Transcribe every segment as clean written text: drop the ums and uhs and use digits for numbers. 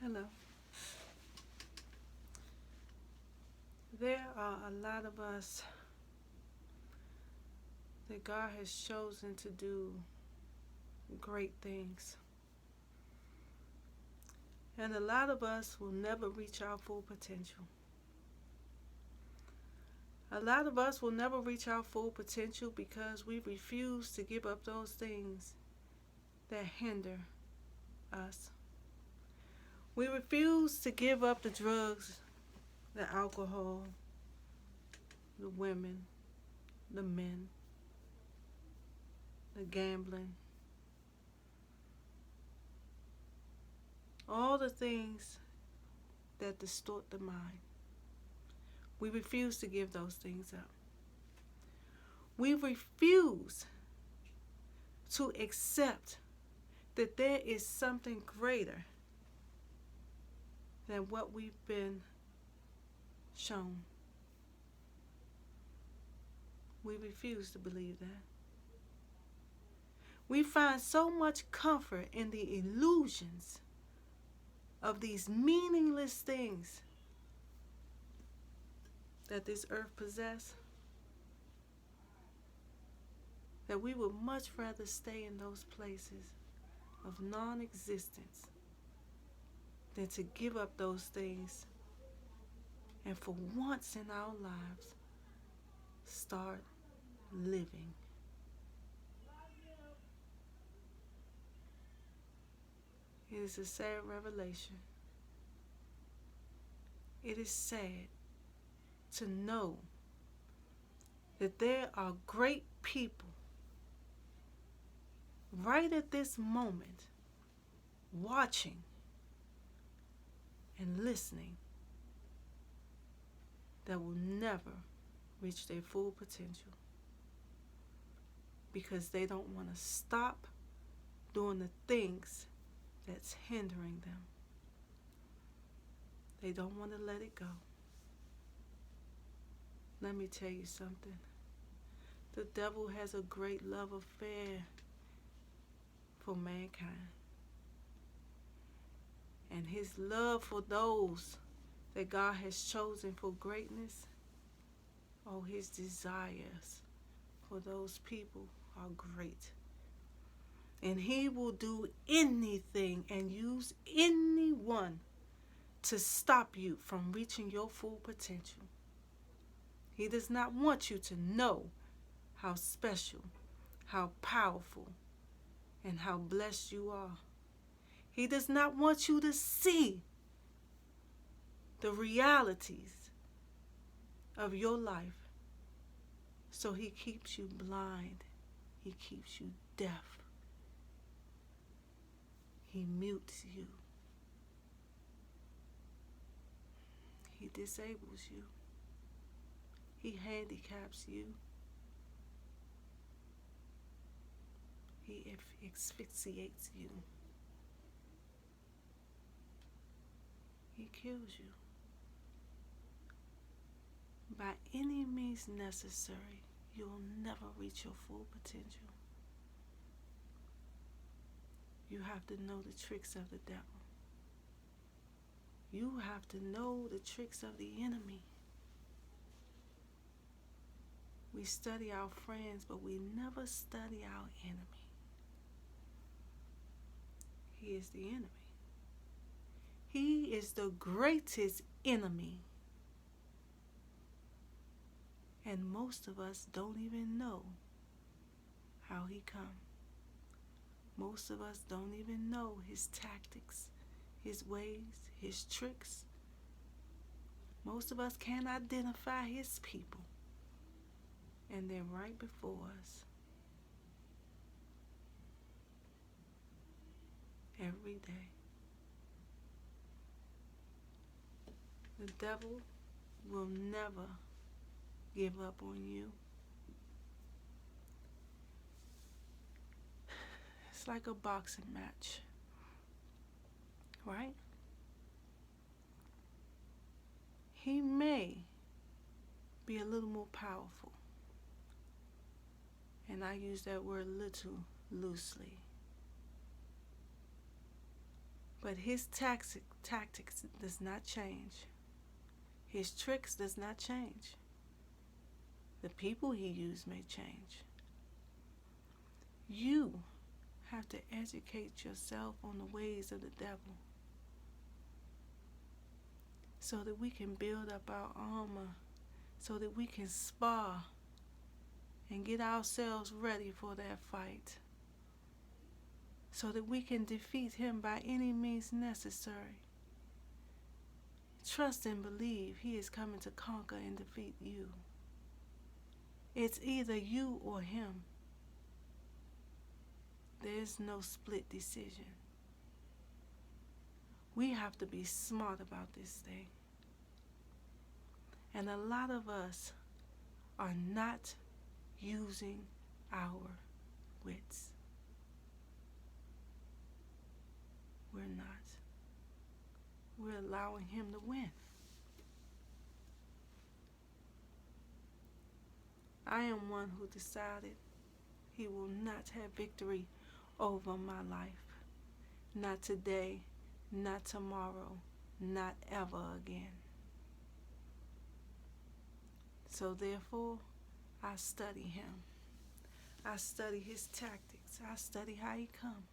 Hello. There are a lot of us that God has chosen to do great things. And a lot of us will never reach our full potential. A lot of us will never reach our full potential because we refuse to give up those things that hinder us. We refuse to give up the drugs, the alcohol, the women, the men, the gambling, all the things that distort the mind. We refuse to give those things up. We refuse to accept that there is something greater than what we've been shown. We refuse to believe that. We find so much comfort in the illusions of these meaningless things that this earth possesses that we would much rather stay in those places of non-existence than to give up those things and for once in our lives start living. It is a sad revelation. It is sad to know that there are great people right at this moment watching and listening that will never reach their full potential because they don't want to stop doing the things that's hindering them. They don't want to let it go. Let me tell you something. The devil has a great love affair for mankind. And his love for those that God has chosen for greatness, his desires for those people are great. And he will do anything and use anyone to stop you from reaching your full potential. He does not want you to know how special, how powerful, and how blessed you are. He does not want you to see the realities of your life. So he keeps you blind. He keeps you deaf. He mutes you. He disables you. He handicaps you. He asphyxiates you. He kills you. By any means necessary, you'll never reach your full potential. You have to know the tricks of the devil. You have to know the tricks of the enemy. We study our friends, but we never study our enemy. He is the enemy. He is the greatest enemy. And most of us don't even know how he comes. Most of us don't even know his tactics, his ways, his tricks. Most of us can't identify his people. And they're right before us. Every day. The devil will never give up on you. It's like a boxing match, right? He may be a little more powerful, and I use that word little loosely. But his tactics does not change. His tricks does not change. The people he used may change. You have to educate yourself on the ways of the devil so that we can build up our armor, so that we can spar and get ourselves ready for that fight, so that we can defeat him by any means necessary. Trust and believe he is coming to conquer and defeat you. It's either you or him. There's no split decision. We have to be smart about this thing. And a lot of us are not using our wits. We're not. We're allowing him to win. I am one who decided he will not have victory over my life. Not today, not tomorrow, not ever again. So therefore, I study him. I study his tactics. I study how he comes.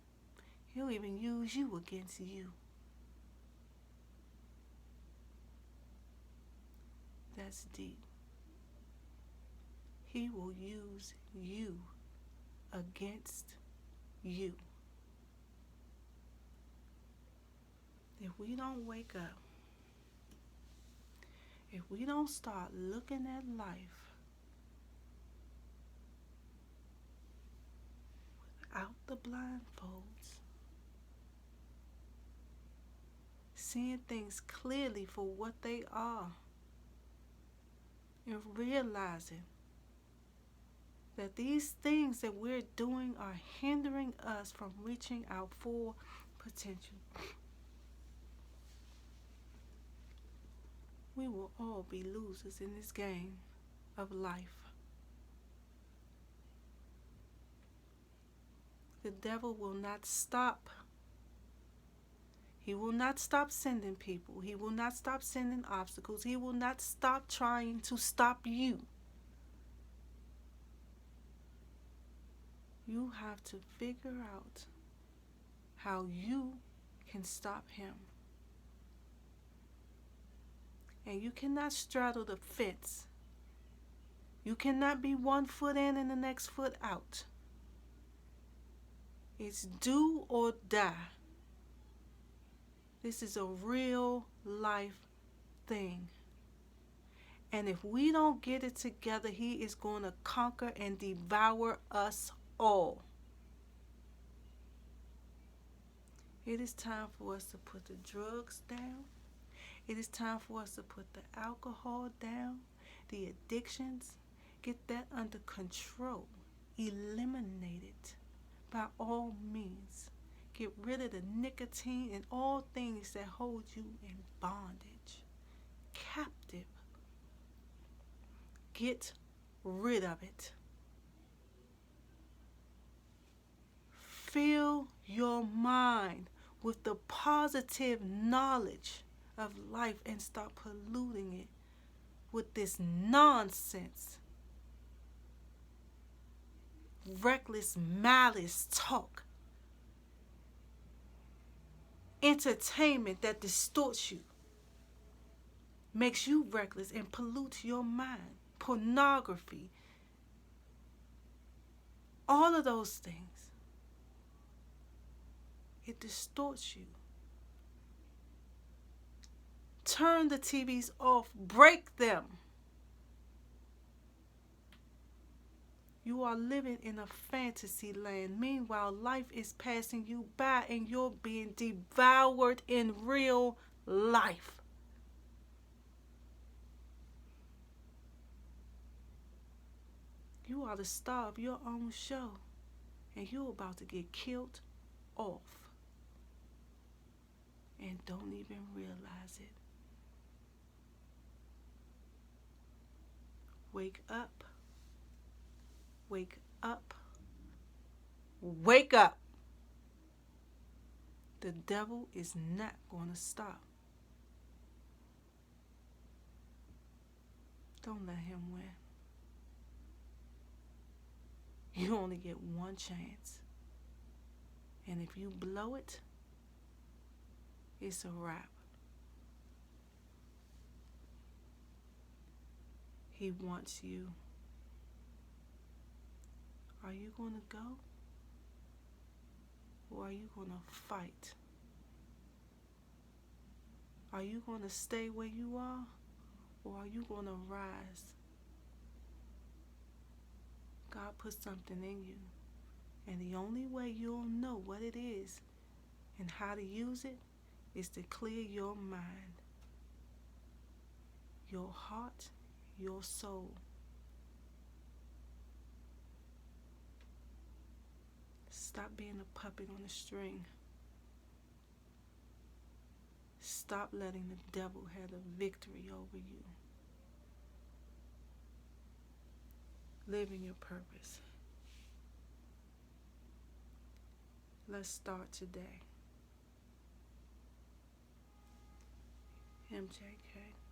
He'll even use you against you. That's deep. He will use you against you. If we don't wake up, if we don't start looking at life without the blindfolds, seeing things clearly for what they are, and realizing that these things that we're doing are hindering us from reaching our full potential, we will all be losers in this game of life. The devil will not stop. He will not stop sending people. He will not stop sending obstacles. He will not stop trying to stop you. You have to figure out how you can stop him. And you cannot straddle the fence. You cannot be 1 foot in and the next foot out. It's do or die. This is a real life thing. And if we don't get it together, he is going to conquer and devour us all. It is time for us to put the drugs down. It is time for us to put the alcohol down, the addictions. Get that under control. Eliminate it by all means. Get rid of the nicotine and all things that hold you in bondage, captive. Get rid of it. Fill your mind with the positive knowledge of life and stop polluting it with this nonsense, reckless malice talk, entertainment that distorts you, makes you reckless and pollutes your mind, pornography, all of those things. It distorts you. Turn the TVs off. Break them. You are living in a fantasy land. Meanwhile, life is passing you by and you're being devoured in real life. You are the star of your own show and you're about to get killed off and don't even realize it. Wake up. Wake up. Wake up. The devil is not going to stop. Don't let him win. You only get one chance. And if you blow it, it's a wrap. He wants you. Are you going to go? Or are you going to fight? Are you going to stay where you are? Or are you going to rise? God put something in you. And the only way you'll know what it is and how to use it is to clear your mind, your heart, your soul. Stop being a puppet on a string. Stop letting the devil have the victory over you. Live in your purpose. Let's start today. MJK.